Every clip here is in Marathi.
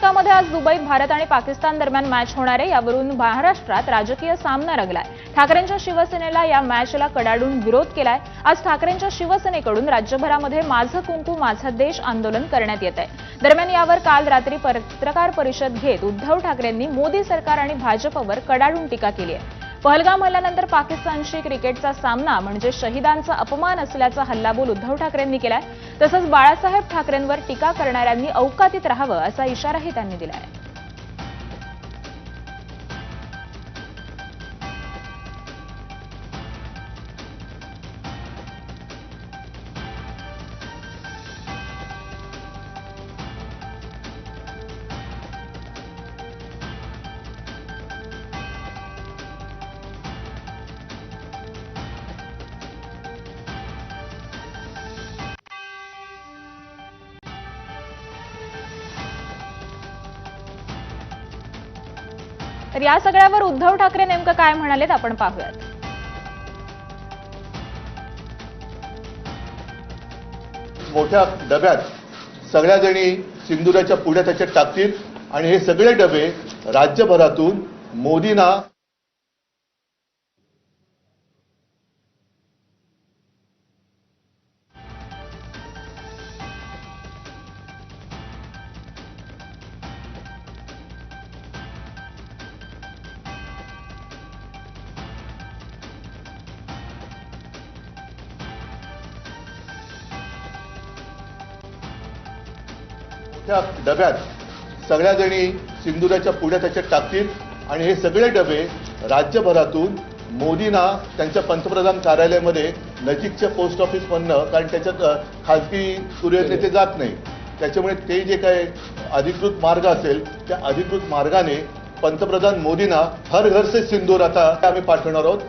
कर्नाटकामध्ये आज दुबईत भारत आणि पाकिस्तान दरम्यान मॅच होणार आहे। यावरून महाराष्ट्रात राजकीय सामना रंगलाय। ठाकरेंच्या शिवसेनेला या मॅचला कडाडून विरोध केलाय। आज ठाकरेंच्या शिवसेनेकडून राज्यभरामध्ये माझं कुंकू माझा देश आंदोलन करण्यात येत आहे। दरम्यान यावर काल रात्री पत्रकार परिषद घेत उद्धव ठाकरेंनी मोदी सरकार आणि भाजपवर कडाडून टीका केली आहे। पहलगाम हल्ल्यानंतर पाकिस्तानशी क्रिकेटचा सामना म्हणजे शहीदांचा अपमान असल्याचा हल्लाबोल उद्धव ठाकरेंनी केलाय। तसंच बाळासाहेब ठाकरेंवर टीका करणाऱ्यांनी औकातीत राहावं असा इशाराही त्यांनी दिलाय। तर या सगळ्यावर उद्धव ठाकरे नेमकं काय म्हणालेत आपण पाहूयात। मोठ्या डब्यात सगळ्या जणी सिंदुराच्या पुढ्या त्याच्यात टाकतील आणि हे सगळे डबे राज्यभरातून मोदींना त्या डब्यात सगळ्या जणी सिंदुराच्या पुढ्या त्याच्यात टाकतील आणि हे सगळे डबे राज्यभरातून मोदींना त्यांच्या पंतप्रधान कार्यालयामध्ये नजीकच्या पोस्ट ऑफिस मधनं, कारण त्याच्यात खासगी कुरिअरने ते जात नाही, त्याच्यामुळे ते जे काही अधिकृत मार्ग असेल त्या अधिकृत मार्गाने पंतप्रधान मोदींना हर घर से सिंदूर आता आम्ही पाठवणार आहोत।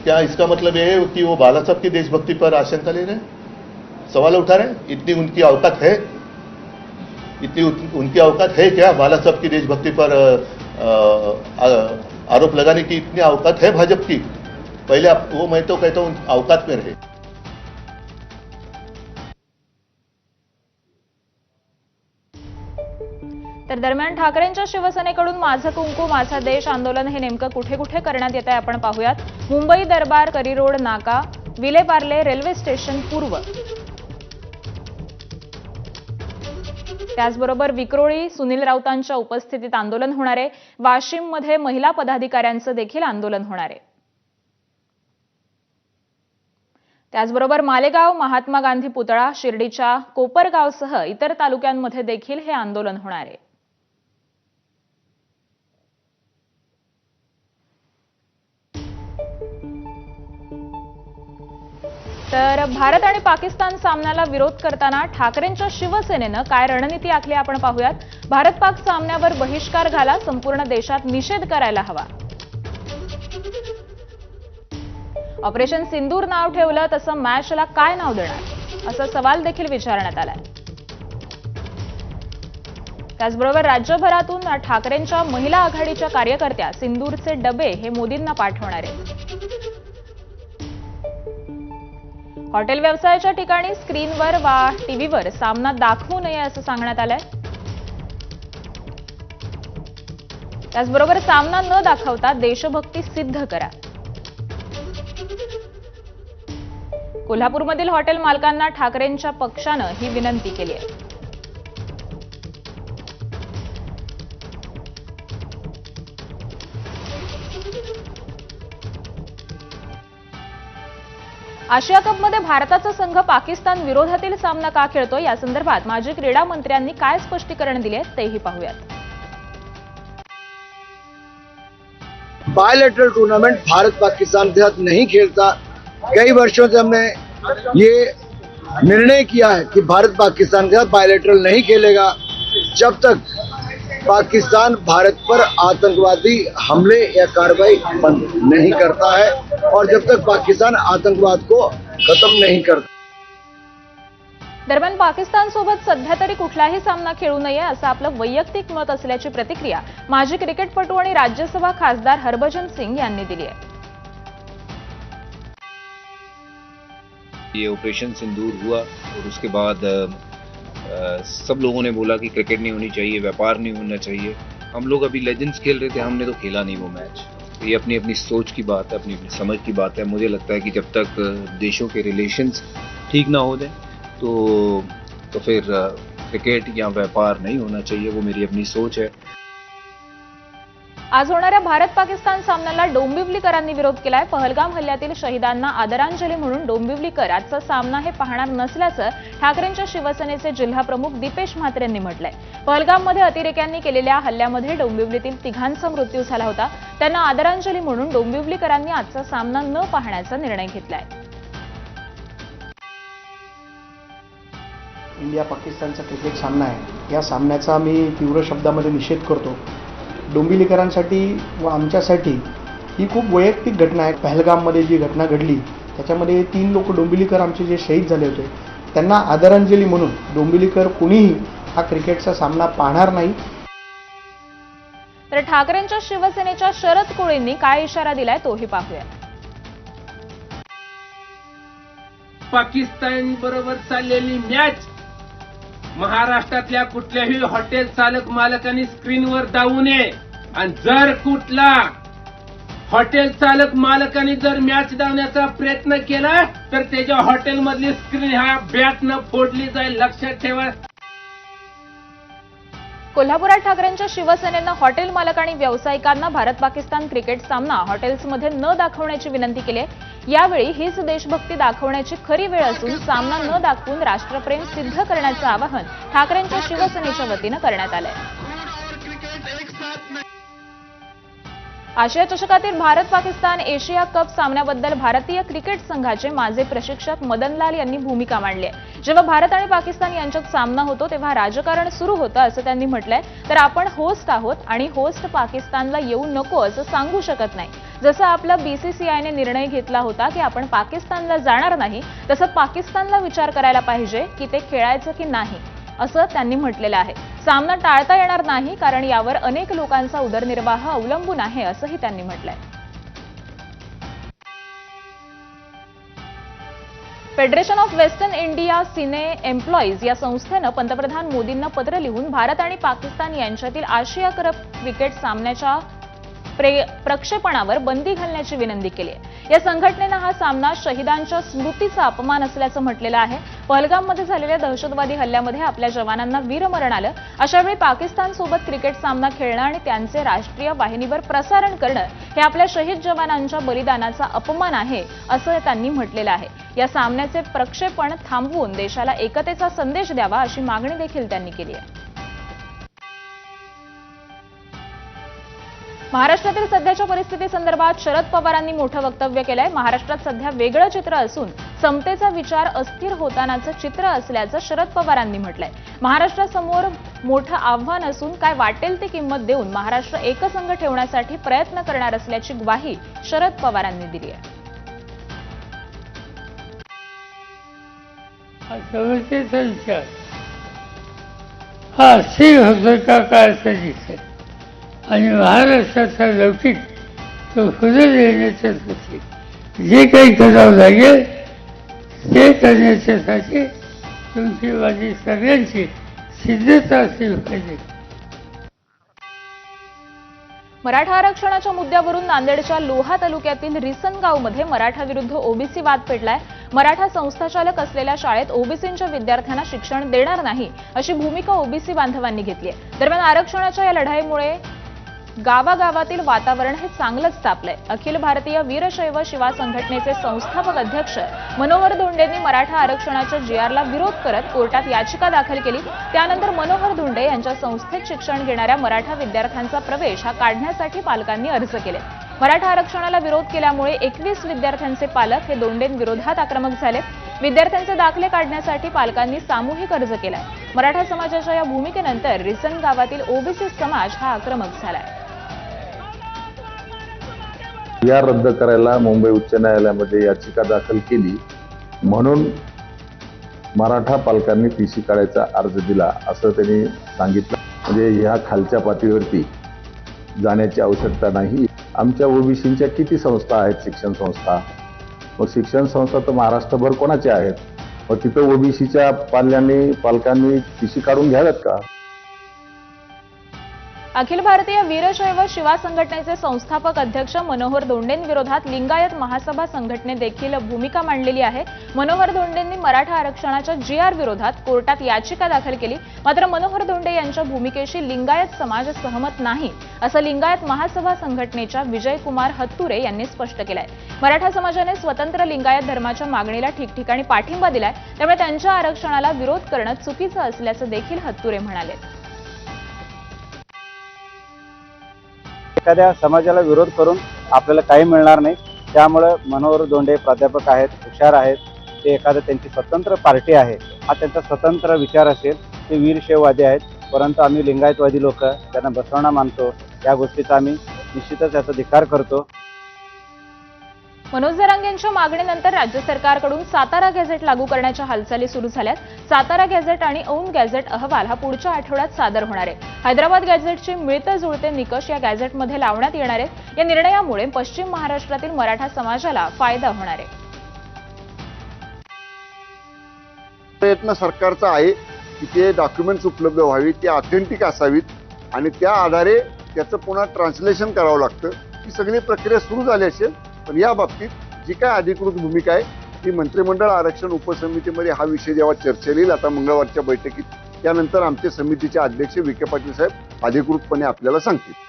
क्या इसका मतलब ये है कि वो बाला साहब की देशभक्ति पर आशंका ले रहे हैं, सवाल उठा रहे हैं? इतनी उनकी औकात है, इतनी उनकी औकात है क्या बाला साहब की देशभक्ति पर आरोप लगाने की? इतनी औकात है भाजपा की? पहले वो मैं तो कहता हूं औकात में रहे। तर दरम्यान ठाकरेंच्या शिवसेनेकडून माझं कुंकू माझा देश आंदोलन हे नेमकं कुठे कुठे करण्यात येत आहे आपण पाहूयात। मुंबई दरबार, करी-रोड नाका, विलेपार्ले रेल्वे स्टेशन पूर्व, त्याचबरोबर विक्रोळी सुनील राऊतांच्या उपस्थितीत आंदोलन होणार आहे। वाशिममध्ये महिला पदाधिकाऱ्यांचं देखील आंदोलन होणार आहे। त्याचबरोबर मालेगाव, महात्मा गांधी पुतळा, शिर्डीच्या कोपरगावसह इतर तालुक्यांमध्ये देखील हे आंदोलन होणार आहे। तर भारत आणि पाकिस्तान सामन्याला विरोध करताना ठाकरेंच्या शिवसेनेनं काय रणनीती आखली आपण पाहूयात। भारत पाक सामन्यावर बहिष्कार घाला, संपूर्ण देशात निषेध करायला हवा। ऑपरेशन सिंदूर नाव ठेवलं तसं मॅचला काय नाव देणार असा सवाल देखील विचारण्यात आलाय। त्याचबरोबर राज्यभरातून ठाकरेंच्या महिला आघाडीच्या कार्यकर्त्या सिंदूरचे डबे हे मोदींना पाठवणार आहेत। हॉटेल व्यवसायाच्या ठिकाणी स्क्रीनवर वा टीव्हीवर सामना दाखवू नये असं सांगण्यात आलंय। त्याचबरोबर सामना न दाखवता देशभक्ती सिद्ध करा। कोल्हापूरमधील हॉटेल मालकांना ठाकरेंच्या पक्षानं ही विनंती केली आहे। आशिया कपमध्ये भारताचा संघ पाकिस्तान विरोधातील सामना का खेळतो या संदर्भात माजी क्रीडा मंत्र्यांनी काय स्पष्टीकरण दिले तेही पाहूयात। बायलैटरल टूर्नामेंट भारत पाकिस्तान के साथ नहीं खेलता। कई वर्षों से हमने ये निर्णय किया है कि भारत पाकिस्तान के साथ बायलैटरल नहीं खेलेगा जब तक पाकिस्तान भारत पर आतंकवादी हमले या कार्रवाई बंद नहीं करता है और जब तक पाकिस्तान आतंकवाद को खत्म नहीं करता। दरम्यान पाकिस्तान सोबत सध्या तरी कुठलाही सामना खेळू नये असं आपलं वैयक्तिक मत असल्याची प्रतिक्रिया माजी क्रिकेटपटू आणि राज्यसभा खासदार हरभजन सिंग यांनी दिली आहे। ये ऑपरेशन सिंदूर हुआ और उसके बाद सब लोगों ने बोला कि क्रिकेट नहीं होनी चाहिए, व्यापार नहीं होना चाहिए। हम लोग अभी लेजेंड्स खेल रहे थे, हमने तो खेला नहीं वो मैच। ये अपनी अपनी सोच की बात है, अपनी अपनी समझ की बात है। मुझे लगता है कि जब तक देशों के रिलेशंस ठीक ना हो जाए तो फिर क्रिकेट या व्यापार नहीं होना चाहिए। वो मेरी अपनी सोच है। आज होणाऱ्या भारत पाकिस्तान सामन्याला डोंबिवलीकरांनी विरोध केलाय। पहलगाम हल्ल्यातील शहीदांना आदरांजली म्हणून डोंबिवलीकर आजचा सामना हे पाहणार नसल्याचं ठाकरेंच्या शिवसेनेचे जिल्हाप्रमुख दीपेश म्हात्रे यांनी म्हटलंय। पहलगाममध्ये अतिरेक्यांनी केलेल्या हल्ल्यामध्ये डोंबिवलीतील तिघांचा मृत्यू झाला होता। त्यांना आदरांजली म्हणून डोंबिवलीकरांनी आजचा सामना न पाहण्याचा निर्णय घेतलाय। इंडिया पाकिस्तानचा क्रिकेट सामना आहे, या सामन्याचा मी तीव्र शब्दामध्ये निषेध करतो। डोंबिवलीकरांसाठी व आमच्यासाठी ही खूप वैयक्तिक घटना आहे। पहलगाममध्ये जी घटना घडली त्याच्यामध्ये 3 लोक डोंबिवलीकर आमचे जे शहीद झाले होते त्यांना आदरांजली म्हणून डोंबिवलीकर कुणीही हा क्रिकेटचा सामना पाहणार नाही। तर ठाकरेंच्या शिवसेनेच्या शरद कोळींनी काय इशारा दिलाय तोही पाहूया। पाकिस्तान बरोबर चाललेली मॅच महाराष्ट्रातल्या कुठल्याही हॉटेल चालक मालकांनी स्क्रीनवर दावू नये आणि जर कुठला हॉटेल चालक मालकांनी जर मॅच धावण्याचा प्रयत्न केला तर त्याच्या हॉटेलमधली स्क्रीन ह्या बॅटनं फोडली जाईल, लक्षात ठेवा। कोल्हापुरात ठाकरेंच्या शिवसेनेनं हॉटेल मालक आणि व्यावसायिकांना भारत पाकिस्तान क्रिकेट सामना हॉटेल्समध्ये न दाखवण्याची विनंती केली आहे। यावेळी हीच देशभक्ती दाखवण्याची खरी वेळ असून सामना न दाखवून राष्ट्रप्रेम सिद्ध करण्याचं आवाहन ठाकरेंच्या शिवसेनेच्या वतीनं करण्यात आलंय। आशिया चषकातील भारत पाकिस्तान एशिया कप सामन्याबद्दल भारतीय क्रिकेट संघाचे माजी प्रशिक्षक मदनलाल यांनी भूमिका मांडली आहे। जेव्हा भारत आणि पाकिस्तान यांच्यात सामना होतो तेव्हा राजकारण सुरू होतं असं त्यांनी म्हटलंय। तर आपण होस्ट आहोत आणि होस्ट पाकिस्तानला येऊ नको असं सांगू शकत नाही। जसं आपला बीसीसीआयने निर्णय घेतला होता की आपण पाकिस्तानला जाणार नाही, तसं पाकिस्तानला विचार करायला पाहिजे की ते खेळायचं की नाही असं त्यांनी म्हटलेलं आहे। सामना टाळता येणार नाही कारण यावर अनेक लोकांचा उदरनिर्वाह अवलंबून आहे असंही त्यांनी म्हटलंय। Federation of western India cine employees या संस्थेनं पंतप्रधान मोदींना पत्र लिहून भारत आणि पाकिस्तान यांच्यातील आशिया कप क्रिकेट सामन्याच्या प्रक्षेपणावर बंदी घालण्याची विनंती केली आहे। या संघटनेनं हा सामना शहीदांच्या स्मृतीचा अपमान असल्याचं म्हटलेलं आहे। पहलगाममध्ये झालेल्या दहशतवादी हल्ल्यामध्ये आपल्या जवानांना वीरमरण आलं। अशावेळी पाकिस्तानसोबत क्रिकेट सामना खेळणं आणि त्यांचे राष्ट्रीय वाहिनीवर प्रसारण करणं हे आपल्या शहीद जवानांच्या बलिदानाचा अपमान आहे असं त्यांनी म्हटलेलं आहे। या सामन्याचे प्रक्षेपण थांबवून देशाला एकतेचा संदेश द्यावा अशी मागणी देखील त्यांनी केली आहे। महाराष्ट्रातील सध्याच्या परिस्थितीसंदर्भात शरद पवारांनी मोठं वक्तव्य केलंय। महाराष्ट्रात सध्या वेगळं चित्र असून समतेचा विचार अस्थिर होतानाचं चित्र असल्याचं शरद पवारांनी म्हटलंय। महाराष्ट्रासमोर मोठं आव्हान असून काय वाटेल ती किंमत देऊन महाराष्ट्र एकसंघ ठेवण्यासाठी प्रयत्न करणार असल्याची ग्वाही शरद पवारांनी दिली आहे। समतेचा विचार हा अस्थिर होतो का काय असं दिसतंय आणि महाराष्ट्राचा लौकिक तो हृदय देण्याच्याच होती। जे काही करावं लागेल ते करण्याच्यासाठी तुमची माझी सगळ्यांची सिद्धता असली पाहिजे। मराठा आरक्षणाच्या मुद्द्यावरून नांदेडच्या लोहा तालुक्यातील रिसनगावमध्ये मराठा विरुद्ध ओबीसी वाद पेटलाय। मराठा संस्थाचालक असलेल्या शाळेत ओबीसींच्या विद्यार्थ्यांना शिक्षण देणार नाही अशी भूमिका ओबीसी बांधवांनी घेतली आहे। दरम्यान आरक्षणाच्या या लढाईमुळे गावागावातील वातावरण हे चांगलंच तापलंय। अखिल भारतीय वीरशैव शिवा संघटनेचे संस्थापक अध्यक्ष मनोहर धोंडेंनी मराठा आरक्षणाच्या जीआरला विरोध करत कोर्टात याचिका दाखल केली। त्यानंतर मनोहर धोंडे यांच्या संस्थेत शिक्षण घेणाऱ्या मराठा विद्यार्थ्यांचा प्रवेश हा काढण्यासाठी पालकांनी अर्ज केले। मराठा आरक्षणाला विरोध केल्यामुळे 21 विद्यार्थ्यांचे पालक हे धोंडेंविरोधात आक्रमक झाले। विद्यार्थ्यांचे दाखले काढण्यासाठी पालकांनी सामूहिक अर्ज केलाय। मराठा समाजाच्या या भूमिकेनंतर रिसन गावातील ओबीसी समाज हा आक्रमक झालाय। या रद्द करायला मुंबई उच्च न्यायालयामध्ये याचिका दाखल केली म्हणून मराठा पालकांनी टीसी काढायचा अर्ज दिला असं त्यांनी सांगितलं। म्हणजे ह्या खालच्या पातळीवरती जाण्याची आवश्यकता नाही। आमच्या ओबीसींच्या किती संस्था आहेत शिक्षण संस्था, मग शिक्षण संस्था तर महाराष्ट्रभर कोणाच्या आहेत? मग तिथं ओबीसीच्या पालकांनी टीसी काढून घ्याव्यात का? अखिल भारतीय वीरशैव शिवा संघटनेचे संस्थापक अध्यक्ष मनोहर दोंडेंविरोधात लिंगायत महासभा संघटने देखील भूमिका मांडलेली आहे. मनोहर दोंडेंनी मराठा आरक्षणाच्या GR विरोधात कोर्टात याचिका दाखल केली. मात्र मनोहर दोंडे यांच्या भूमिकेशी लिंगायत समाज सहमत नाही, असं लिंगायत महासभा संघटनेच्या विजयकुमार हत्तुरे यांनी स्पष्ट केलंय. मराठा समाजाने स्वतंत्र लिंगायत धर्माच्या मागणीला ठिकठिकाणी पाठिंबा दिलाय, त्यामुळे त्यांच्या आरक्षणाला विरोध करणं चुकीचं असल्याचं देखील हत्तुरे म्हणाले. एखाद्या समाजाला विरोध करून आपल्याला काही मिळणार नाही. त्यामुळे मनोहर दोंडे प्राध्यापक आहेत, हुशार आहेत. ते एखादं त्यांची स्वतंत्र पार्टी आहे, हा त्यांचा स्वतंत्र विचार असेल. ते वीरशैववादी आहेत, परंतु आम्ही लिंगायतवादी लोक त्यांना बसवणं मानतो. या गोष्टीचा आम्ही निश्चितच याचा धिक्कार करतो. मनोज जरांगे यांच्या मागणीनंतर राज्य सरकारकडून सातारा गॅझेट लागू करण्याच्या हालचाली सुरू झाल्यात. सातारा गॅझेट आणि औंध गॅझेट अहवाल हा पुढच्या आठवड्यात सादर होणार आहे. हैदराबाद गॅझेटचे मिळते जुळते निकष या गॅझेटमध्ये लावण्यात येणार आहेत. या निर्णयामुळे पश्चिम महाराष्ट्रातील मराठा समाजाला फायदा होणार आहे. प्रयत्न सरकारचा आहे की ते डॉक्युमेंट्स उपलब्ध व्हावी, ते ऑथेंटिक असावीत आणि त्या आधारे त्याचं पुन्हा ट्रान्सलेशन करावं लागतं. ही सगळी प्रक्रिया सुरू झाली असेल, पण या बाबतीत जी काय अधिकृत भूमिका आहे ती मंत्रिमंडळ आरक्षण उपसमितीमध्ये हा विषय जेव्हा चर्चेला येईल आता मंगळवारच्या बैठकीत, त्यानंतर आमचे समितीचे अध्यक्ष विखे पाटील साहेब अधिकृतपणे आपल्याला सांगतील.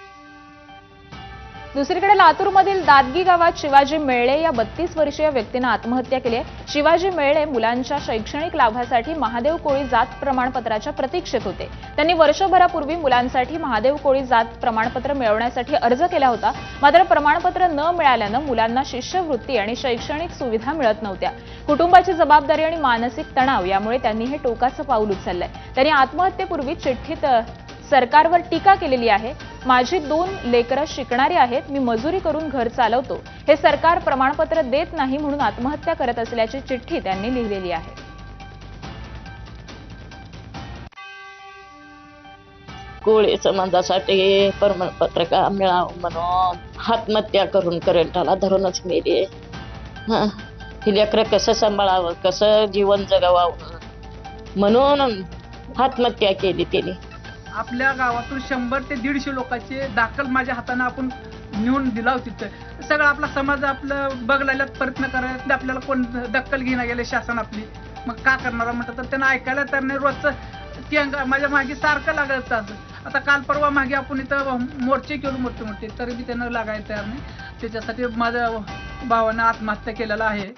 दुसरीकडे लातूरमधील दादगी गावात शिवाजी मेळे या 32 वर्षीय व्यक्तीनं आत्महत्या केली आहे. शिवाजी मेळे मुलांच्या शैक्षणिक लाभासाठी महादेव कोळी जात प्रमाणपत्राच्या प्रतीक्षेत होते. त्यांनी वर्षभरापूर्वी मुलांसाठी महादेव कोळी जात प्रमाणपत्र मिळवण्यासाठी अर्ज केला होता. मात्र प्रमाणपत्र न मिळाल्यानं मुलांना शिष्यवृत्ती आणि शैक्षणिक सुविधा मिळत नव्हत्या. कुटुंबाची जबाबदारी आणि मानसिक तणाव यामुळे त्यांनी हे टोकाचं पाऊल उचललंय. त्यांनी आत्महत्येपूर्वी चिठ्ठीत सरकारवर टीका केलेली आहे. माझी 2 लेकरं शिकणारी आहेत, मी मजुरी करून घर चालवतो, हे सरकार प्रमाणपत्र देत नाही म्हणून आत्महत्या करत असल्याची चिठ्ठी त्यांनी लिहिलेली आहे. कोळी समाजासाठी प्रमाणपत्र का मिळावं म्हणून आत्महत्या करून करंटाला धरूनच मेली. ही लेकरं कसं सांभाळावं, कसं जीवन जगवावं म्हणून आत्महत्या केली त्यांनी. आपल्या गावातून 100 ते 150 लोकांचे दाखल माझ्या हाताने आपण नेऊन दिला होती. सगळं आपला समाज आपलं बघलायला प्रयत्न करायला आपल्याला कोण दखल घेणं गेले शासन आपली. मग का करणार म्हटलं तर त्यांना ऐकायला तर नाही. रोजचं माझ्या मागे सारखं लागत असं. आता काल परवा मागे आपण इथं मोर्चे केलो मोठे तरी बी त्यांना लागायला तयार नाही. त्याच्यासाठी माझ्या भावानं आत्महत्या केलेला आहे.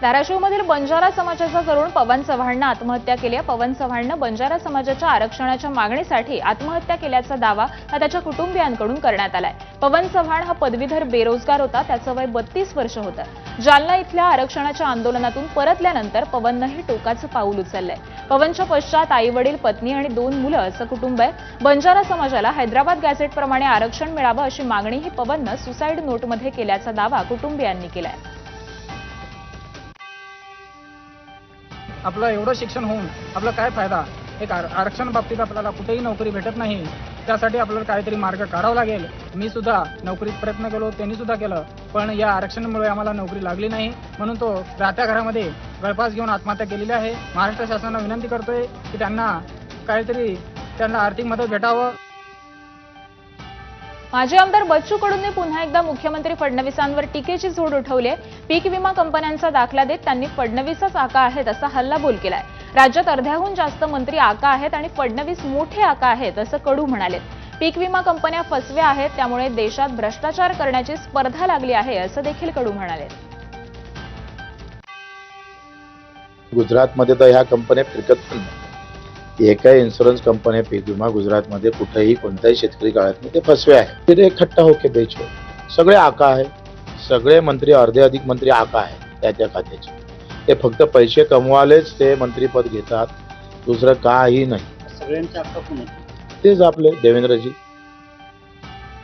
धाराशिवमधील बंजारा समाजाचा तरुण पवन चव्हाणनं आत्महत्या केली आहे. पवन चव्हाणनं बंजारा समाजाच्या आरक्षणाच्या मागणीसाठी आत्महत्या केल्याचा दावा हा त्याच्या कुटुंबियांकडून करण्यात आलाय. पवन चव्हाण हा पदवीधर बेरोजगार होता. त्याचं वय 32 वर्ष होतं. जालना इथल्या आरक्षणाच्या आंदोलनातून परतल्यानंतर पवननं हे टोकाचं पाऊल उचललंय. पवनच्या पश्चात आई वडील, पत्नी आणि 2 मुलं असं कुटुंब आहे. बंजारा समाजाला हैदराबाद गॅझेटप्रमाणे आरक्षण मिळावं अशी मागणीही पवननं सुसाईड नोटमध्ये केल्याचा दावा कुटुंबियांनी केलाय. आपलं एवढं शिक्षण होऊन आपला काय फायदा? एक आरक्षण बाबतीत आपल्याला कुठेही नोकरी भेटत नाही. त्यासाठी आपल्याला काहीतरी मार्ग काढावा लागेल. मी सुद्धा नोकरीत प्रयत्न केलो, त्यांनी सुद्धा केलं, पण या आरक्षणामुळे आम्हाला नोकरी लागली नाही. म्हणून तो राहत्या घरामध्ये गळफास घेऊन आत्महत्या केलेली आहे. महाराष्ट्र शासनाला विनंती करतोय की त्यांना आर्थिक मदत भेटावं. माजी आमदार बच्चू कडूंनी पुन्हा एकदा मुख्यमंत्री फडणवीसांवर टीकेची झोड उठवली आहे. पीक विमा कंपन्यांचा दाखला देत त्यांनी फडणवीसच आका आहेत असा हल्लाबोल केलाय. राज्यात अर्ध्याहून जास्त मंत्री आका आहेत आणि फडणवीस मोठे आका आहेत असं कडू म्हणाले. पीक विमा कंपन्या फसव्या आहेत, त्यामुळे देशात भ्रष्टाचार करण्याची स्पर्धा लागली आहे असं देखील कडू म्हणाले. गुजरातमध्ये तर ह्या कंपन्या फिरकत पण नाही. एकाही इन्शुरन्स कंपन्या पीक विमा गुजरातमध्ये कुठेही कोणत्याही शेतकरी काळात नाही. ते फसवे आहे. फिर इकट्ठा होके बेचो. सगळे आका आहे. सगळे मंत्री अर्धे अधिक मंत्री आका आहे त्या खात्याचे. ते फक्त पैसे कमवालेच ते मंत्रीपद घेतात, दुसरं काही नाही. सगळ्यांचे आका कोण आहेत? तेच आपले देवेंद्रजी.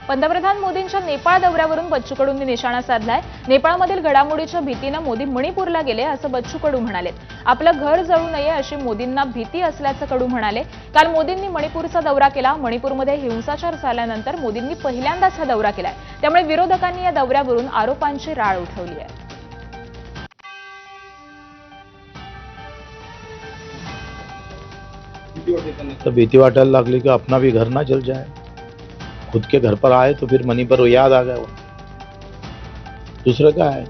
पंतप्रधान मोदींच्या नेपाळ दौऱ्यावरून बच्चू कडूंनी निशाणा साधलाय. नेपाळमधील घडामोडीच्या भीतीनं मोदी मणिपूरला गेले असं बच्चू कडू म्हणाले. आपलं घर जळू नये अशी मोदींना भीती असल्याचं कडू म्हणाले. काल मोदींनी मणिपूरचा दौरा केला. मणिपूरमध्ये हिंसाचार झाल्यानंतर मोदींनी पहिल्यांदाच हा दौरा केलाय. त्यामुळे विरोधकांनी या दौऱ्यावरून आरोपांची राळ उठवली आहे. तो भीति वाटायला लागली कि अपना भी घर ना जल जाए। खुद के घर पर आए तो फिर मनी पर याद आ गया वो। दूसरं काय आहे?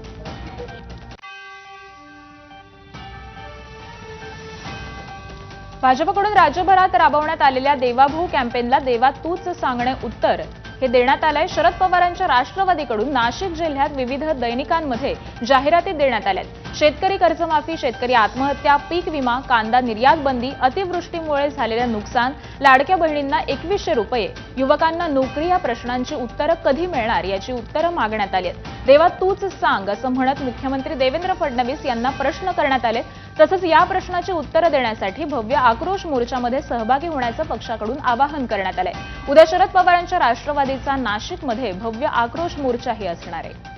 भाजपकडून राज्यभरात राबवण्यात आलेल्या देवाभाऊ कॅम्पेनला देवा तूच सांगणे उत्तर हे देण्यात आलंय। शरद पवारांच्या राष्ट्रवादीकडून नाशिक जिल्ह्यात विविध दैनिकांमध्ये जाहिराती देण्यात आल्यात। शेतकरी कर्जमाफी, शेतकरी आत्महत्या, पीक विमा, कांदा निर्यात बंदी, अतिवृष्टीमुळे झालेलं नुकसान, लाडक्या बहिणींना 2100 रुपये, युवकांना नोकरी या प्रश्नांची उत्तरं कधी मिळणार याची उत्तरं मागण्यात आली आहेत। देवा तूच सांग असं म्हणत मुख्यमंत्री देवेंद्र फडणवीस यांना प्रश्न करण्यात आले। तसंच या प्रश्नाची उत्तरं देण्यासाठी भव्य आक्रोश मोर्चामध्ये सहभागी होण्याचं पक्षाकडून आवाहन करण्यात आलंय। उद्या शरद पवारांच्या राष्ट्रवादीचा नाशिकमध्ये भव्य आक्रोश मोर्चाही असणार आहे।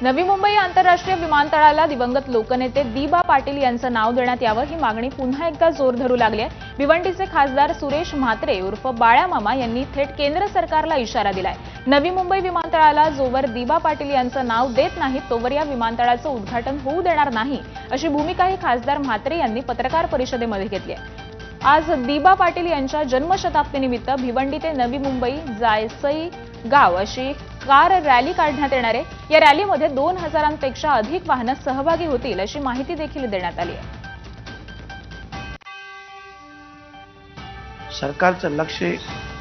नवी मुंबई आंतरराष्ट्रीय विमानतळाला दिवंगत लोकनेते दिबा पाटील यांचं नाव देण्यात यावं ही मागणी पुन्हा एकदा जोर धरू लागली आहे। भिवंडीचे खासदार सुरेश म्हात्रे उर्फ बाळ्यामामा यांनी थेट केंद्र सरकारला इशारा दिलाय। नवी मुंबई विमानतळाला जोवर दिबा पाटील यांचं नाव देत नाही तोवर या विमानतळाचं उद्घाटन होऊ देणार नाही अशी भूमिकाही खासदार म्हात्रे यांनी पत्रकार परिषदेमध्ये घेतली आहे। आज दिबा पाटील यांच्या जन्मशताब्दीनिमित्त भिवंडी ते नवी मुंबई जायसई गाव अशी कार रॅली काढण्यात येणार आहे। या रॅलीमध्ये 2000पेक्षा अधिक वाहनं सहभागी होतील अशी माहिती देखील देण्यात आली आहे। सरकारचं लक्ष